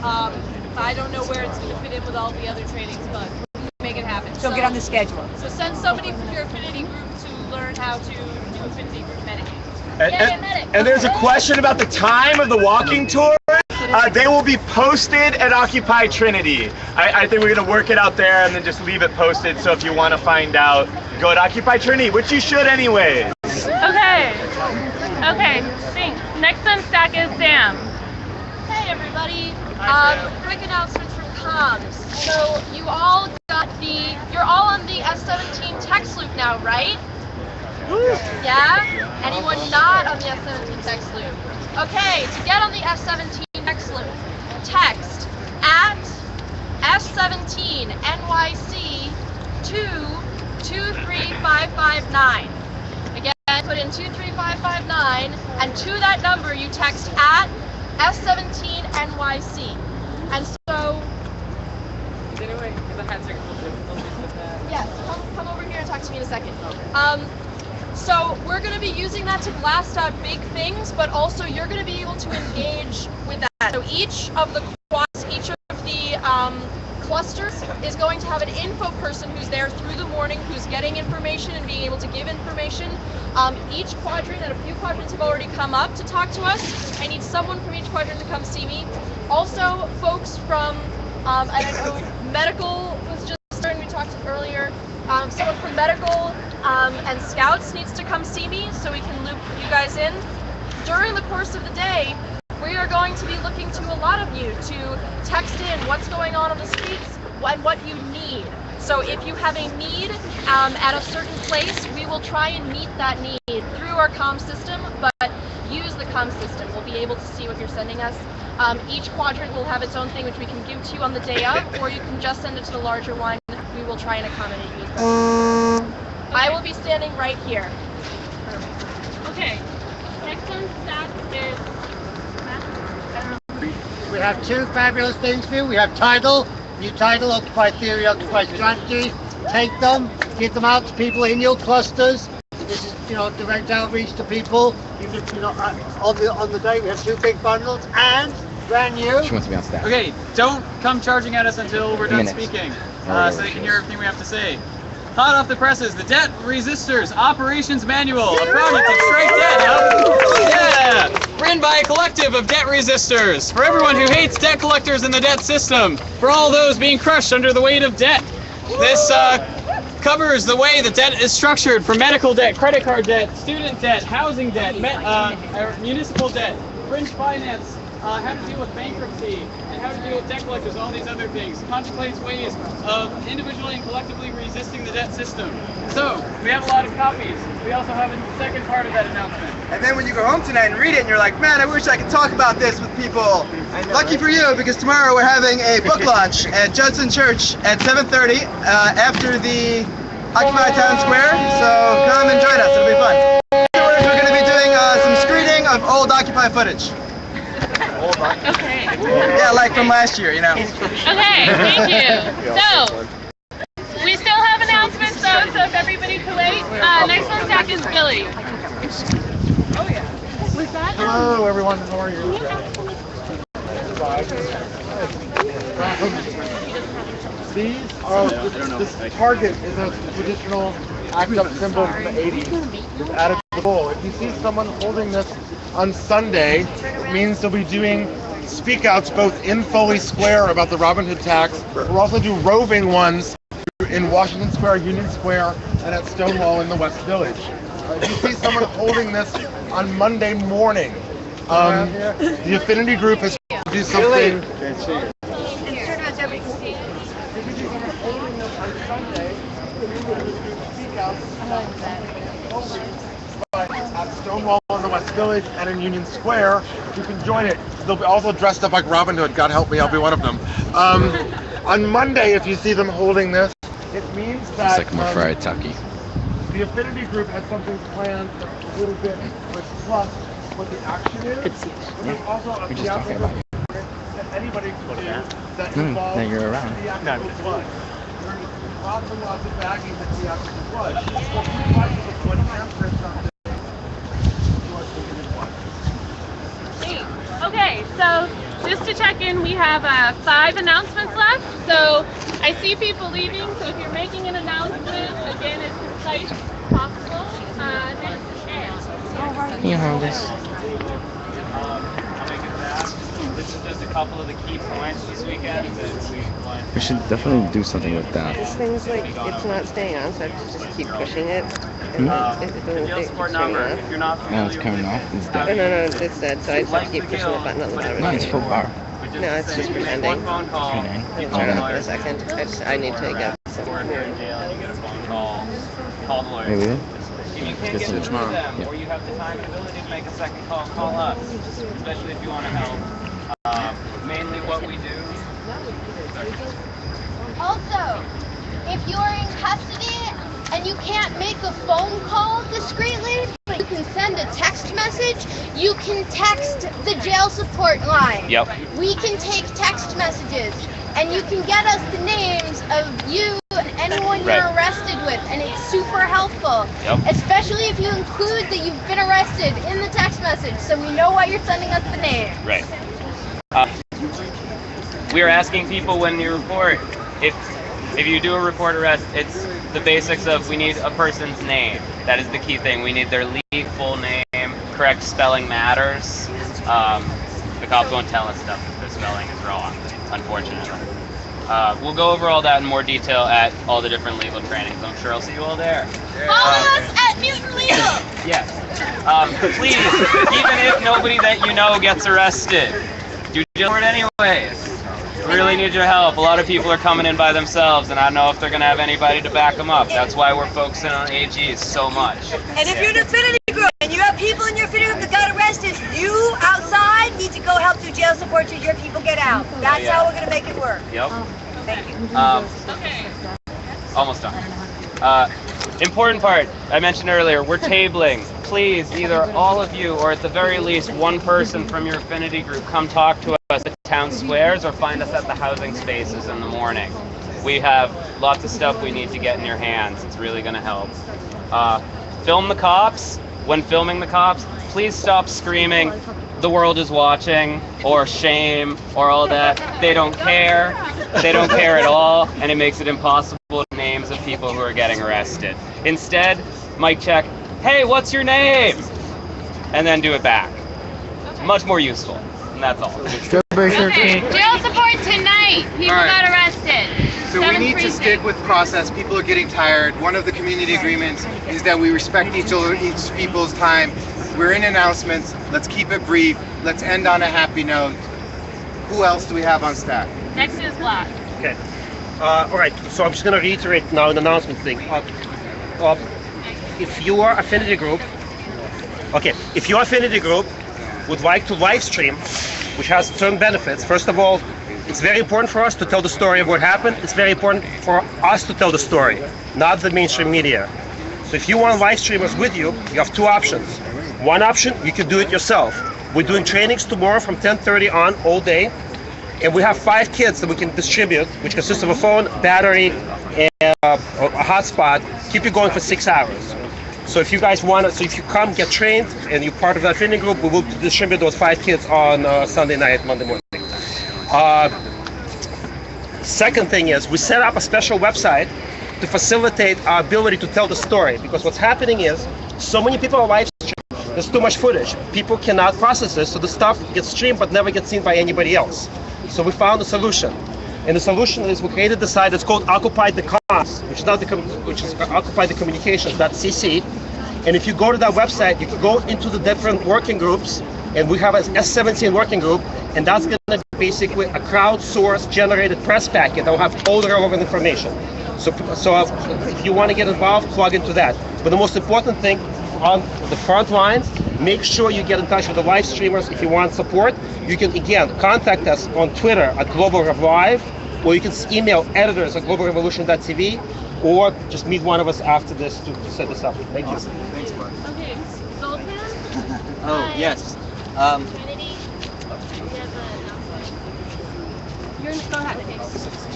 I don't know where it's going to fit in with all the other trainings, but we'll make it happen. So get on the schedule. So send somebody from your affinity group to learn how to do affinity group medicing. And there's a question about the time of the walking tour. They will be posted at Occupy Trinity. I think we're going to work it out there and then just leave it posted. So if you want to find out, go to Occupy Trinity, which you should anyways. Okay, thanks. Next on stack is Sam. Hey everybody, quick announcement from comms. So you all you're all on the S17 text loop now, right? Yeah? Anyone not on the S17 text loop? Okay, to get on the S17 text loop, text at S17 NYC to 23559. Again, put in 23559, and to that number you text at S17 NYC. And so, yes, come over here and talk to me in a second. So we're going to be using that to blast out big things, but also you're going to be able to engage with that. So each of the quads, each of the clusters is going to have an info person who's there through the morning, who's getting information and being able to give information. Each quadrant, and a few quadrants have already come up to talk to us. I need someone from each quadrant to come see me. Also, folks from, and I know medical was just starting, we talked earlier. Someone from medical and scouts needs to come see me so we can loop you guys in. During the course of the day, we are going to be looking to a lot of you to text in what's going on the streets and what you need. So if you have a need at a certain place, we will try and meet that need through our comm system, but use the comm system. We'll be able to see what you're sending us. Each quadrant will have its own thing which we can give to you on the day of, or you can just send it to the larger one. We will try and accommodate you as best. I will be standing right here. Okay. Next on staff is We have two fabulous things for you. We have title, new title, Occupy Theory, Occupy Strategy. Take them, give them out to people in your clusters. This is, direct outreach to people. Even if, on the day we have two big bundles and brand new. She wants to be on staff. Okay, don't come charging at us until we're done Minutes. speaking, Oh, so they can hear everything we have to say. Hot off the presses, the Debt Resistors Operations Manual, a project of Strike Debt. Yeah! Written by a collective of debt resistors. For everyone who hates debt collectors in the debt system. For all those being crushed under the weight of debt. This covers the way the debt is structured for medical debt, credit card debt, student debt, housing debt, municipal debt, fringe finance, how to deal with bankruptcy, and how to deal with debt collectors, all these other things. Contemplates ways of individually and collectively resisting the debt system. So, we have a lot of copies. We also have a second part of that announcement. And then when you go home tonight and read it and you're like, man, I wish I could talk about this with people. Lucky for you, because tomorrow we're having a book launch at Judson Church at 7:30 after the Occupy Town Square. So come and join us, it'll be fun. Afterwards, we're going to be doing some screening of old Occupy footage. okay. Yeah, like from last year, Okay, thank you. So, we still have announcements though, so if everybody could wait. Next on stack is Billy. Oh yeah. Was that? Hello everyone, how are you? These are, this target is a traditional ACT UP symbol from the 80s. It's added to the bowl. If you see someone holding this on Sunday, it means they'll be doing speak outs both in Foley Square about the Robin Hood tax. We'll also do roving ones in Washington Square, Union Square, and at Stonewall in the West Village. If you see someone holding this on Monday morning, the affinity group has to do something. At Stonewall in the West Village and in Union Square, you can join it. They'll be also dressed up like Robin Hood. God help me, I'll be one of them. On Monday, if you see them holding this, it means that It's like more fried Taki. the affinity group has something planned that's a little bit with plus what the action is. But there's also a We're just talking about you. that anybody can do that No, involves that you're around. the actual blood. There's lots and lots of bagging that's the actual blood. So if you find the blood transfer something, Okay, so just to check in, we have 5 announcements left. So I see people leaving, so if you're making an announcement, again, as concise as possible. You hold this. This is just a couple of the key points this weekend that we want. We should definitely do something with that. This thing's like, it's not staying on, so I have to just keep pushing it. Hmm? It doesn't Field support number, if you're not No, it's coming off. It's Oh, dead. no, it's dead, so I just have to keep pushing the button on the bottom. No, it's full bar. No, it's just pretending. One phone call. Hold on a second. I need to get some. Or if you're in jail and you get a phone call, call the lawyer. Maybe. If you can't get through to them, or you have the time and ability to make a second call, call us. Especially if you want to help. Mainly what we do. Also, if you're in custody and you can't make a phone call discreetly, but you can send a text message, you can text the jail support line. Yep. We can take text messages, and you can get us the names of you and anyone you're Right. arrested with, and it's super helpful. Yep. Especially if you include that you've been arrested in the text message, so we know why you're sending us the name. Right. We are asking people when you report if you do a report arrest, it's the basics of we need a person's name. That is the key thing. We need their full name, correct spelling matters. The cops won't tell us stuff if the spelling is wrong, unfortunately. We'll go over all that in more detail at all the different legal trainings. I'm sure I'll see you all there. Follow us at Mutant Legal! Yes. Please, even if nobody that you know gets arrested, do it anyways. We really need your help. A lot of people are coming in by themselves, and I don't know if they're going to have anybody to back them up. That's why we're focusing on AGs so much. And if you're in an affinity group and you have people in your affinity group that got arrested, you outside need to go help do jail support till your people get out. That's how we're going to make it work. Yep. Thank you. Almost done. Important part, I mentioned earlier, we're tabling. Please, either all of you or at the very least one person from your affinity group come talk to us at town squares or find us at the housing spaces in the morning. We have lots of stuff we need to get in your hands. It's really going to help. Film the cops. When filming the cops, please stop screaming, "The world is watching," or "shame," or all that. They don't care. They don't care at all, and it makes it impossible to names of people who are getting arrested. Instead, mic check, "Hey, what's your name?" And then do it back. Much more useful, and that's all. Okay, jail support tonight. People got arrested. So we need to stick with process. People are getting tired. One of the community agreements is that we respect each people's time. We're in announcements. Let's keep it brief. Let's end on a happy note. Who else do we have on staff? Next is Black. Okay. All right. So I'm just going to reiterate now an announcement thing. If you are affinity group, if your affinity group would like to live stream, which has certain benefits. First of all, it's very important for us to tell the story of what happened. It's very important for us to tell the story, not the mainstream media. So if you want live streamers with you, you have two options. One option, you can do it yourself. We're doing trainings tomorrow from 10:30 on all day, and we have 5 kits that we can distribute, which consists of a phone, battery, and a hotspot. Keep you going for 6 hours. So if you guys want to, if you come get trained and you're part of the affinity group, we will distribute those 5 kits on Sunday night, Monday morning. Second thing is we set up a special website to facilitate our ability to tell the story, because what's happening is so many people are live streaming. There's too much footage. People cannot process this, so the stuff gets streamed but never gets seen by anybody else. So we found a solution. And the solution is we created the site that's called Occupy the Comms, which is Occupy the Communications.cc. And if you go to that website, you can go into the different working groups, and we have an S17 working group, and that's going to be basically a crowdsourced generated press packet that will have all the relevant information. So if you want to get involved, plug into that. But the most important thing on the front lines, make sure you get in touch with the live streamers. If you want support, you can again contact us on Twitter at Global Rev Live, or you can email editors at globalrevolution.tv, or just meet one of us after this to set this up. Thank you. Thanks, Mark. Okay, Zoltan? Oh, yes. Trinity? Go ahead.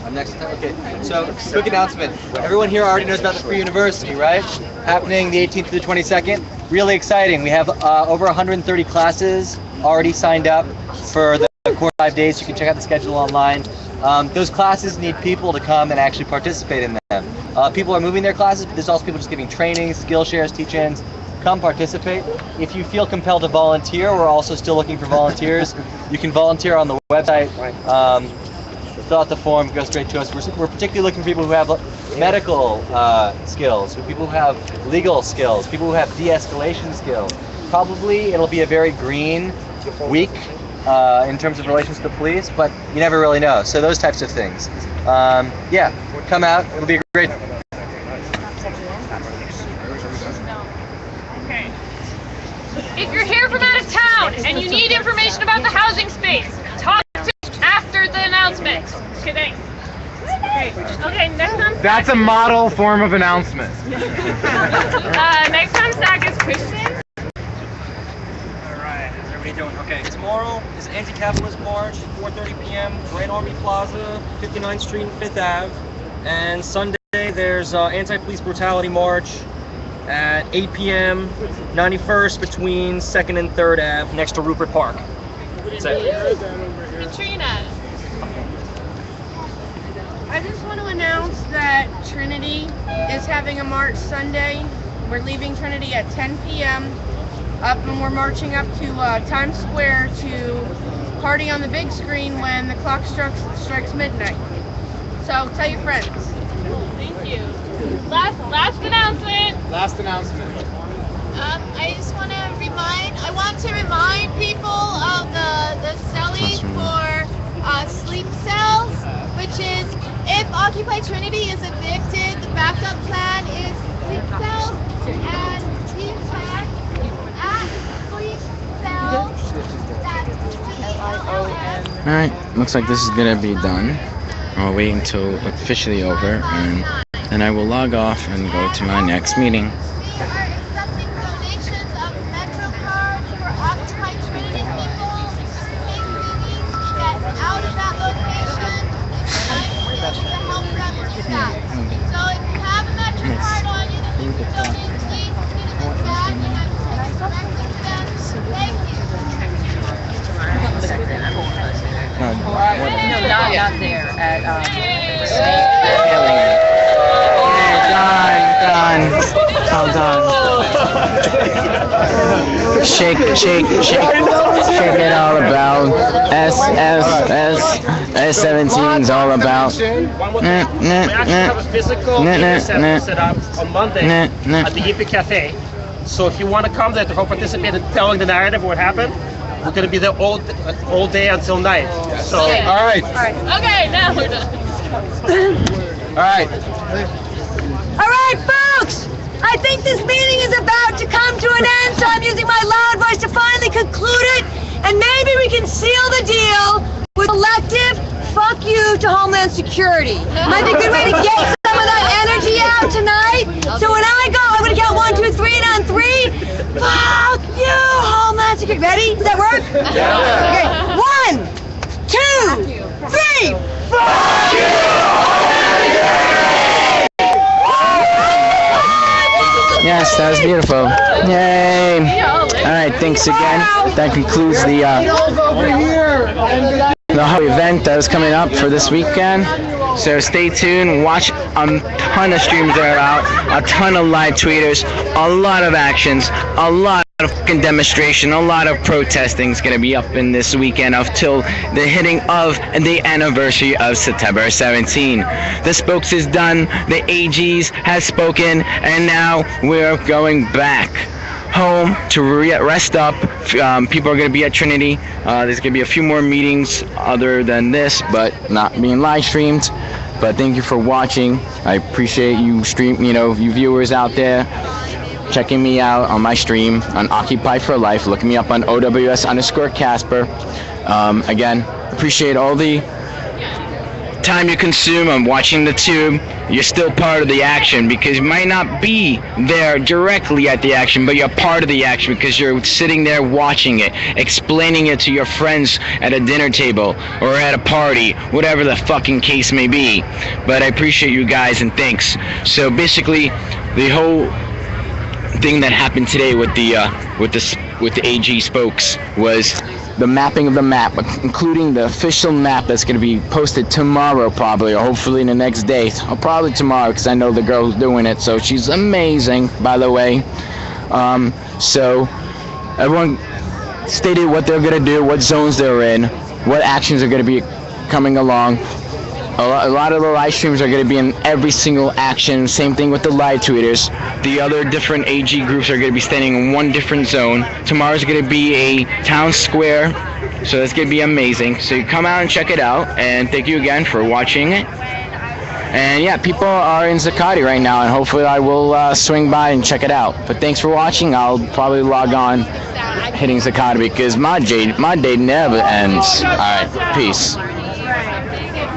I'm next. Okay. So, quick announcement. Everyone here already knows about the Free University, right? Happening the 18th to the 22nd. Really exciting. We have over 130 classes already signed up for the core 5 days. You can check out the schedule online. Those classes need people to come and actually participate in them. People are moving their classes, but there's also people just giving trainings, skill shares, teach-ins. Come participate. If you feel compelled to volunteer, we're also still looking for volunteers. You can volunteer on the website. Fill out the form, go straight to us. We're particularly looking for people who have medical skills, people who have legal skills, people who have de-escalation skills. Probably it'll be a very green week in terms of relations to the police, but you never really know. So those types of things. Yeah, come out. It'll be great. Okay. If you're here from out of town and you need information about the housing space, talk to after the announcement. Okay, thanks. Okay, next on stack. That's a model form of announcement. Next on stack is Christian. Alright, how's everybody doing? Okay, tomorrow is Anti-Capitalist March, 4:30 p.m., Grand Army Plaza, 59th Street and 5th Ave. And Sunday there's Anti-Police Brutality March at 8 p.m., 91st between 2nd and 3rd Ave, next to Rupert Park. That's it. Katrina. I just want to announce that Trinity is having a march Sunday. We're leaving Trinity at 10 p.m. And we're marching up to Times Square to party on the big screen when the clock strikes midnight. So tell your friends. Thank you. Last announcement. Last announcement. I just want to remind people of the selling for sleep cells, which is if Occupy Trinity is evicted, the backup plan is sleep cells and team chat at sleep cells. Alright, looks like this is gonna be done. I'll wait until it's officially over, and then I will log off and go to my next meeting. Not there at Done. Shake it all about. S17's all about. We actually have a physical set up on Monday at the Yippee Cafe. So if you want to come there to help participate in telling the narrative of what happened, we're going to be there all day until night. So, all right. Okay, now we're done. All right. All right, folks. I think this meeting is about to come to an end, so I'm using my loud voice to finally conclude it, and maybe we can seal the deal with collective fuck you to Homeland Security. Might be a good way to get some of that energy out tonight. So when I go, I'm going to count 1, 2, 3, and on 3, fuck you, Homeland Security. Ready? Does that work? Yeah. Okay. 1, 2, 3, fuck you, Yes, that was beautiful. Yay! Alright, thanks again. That concludes the whole event that is coming up for this weekend. So stay tuned, watch a ton of streams that are out, a ton of live tweeters, a lot of actions, a lot of fucking demonstration, a lot of protesting is going to be up in this weekend until the hitting of the anniversary of September 17. The spokes is done, the AGs has spoken, and now we're going back home to rest up. People are going to be at Trinity. There's going to be a few more meetings other than this, but not being live streamed. But thank you for watching. I appreciate you you viewers out there checking me out on my stream on Occupy for Life. Look me up on OWS_Casper. Again, appreciate all the time you consume on watching the tube. You're still part of the action because you might not be there directly at the action, but you're part of the action because you're sitting there watching it, explaining it to your friends at a dinner table or at a party, whatever the fucking case may be. But I appreciate you guys and thanks. So basically, the whole thing that happened today with the AG spokes was the mapping of the map, including the official map that's going to be posted tomorrow probably, or hopefully in the next day, or probably tomorrow because I know the girl who's doing it, so she's amazing, by the way. So everyone stated what they're going to do, what zones they're in, what actions are going to be coming along. A lot of the live streams are going to be in every single action. Same thing with the live tweeters. The other different AG groups are going to be standing in one different zone. Tomorrow's going to be a town square, so that's going to be amazing. So you come out and check it out, and thank you again for watching it. And yeah, people are in Zuccotti right now, and hopefully I will swing by and check it out. But thanks for watching. I'll probably log on hitting Zuccotti because my day never ends. All right, peace.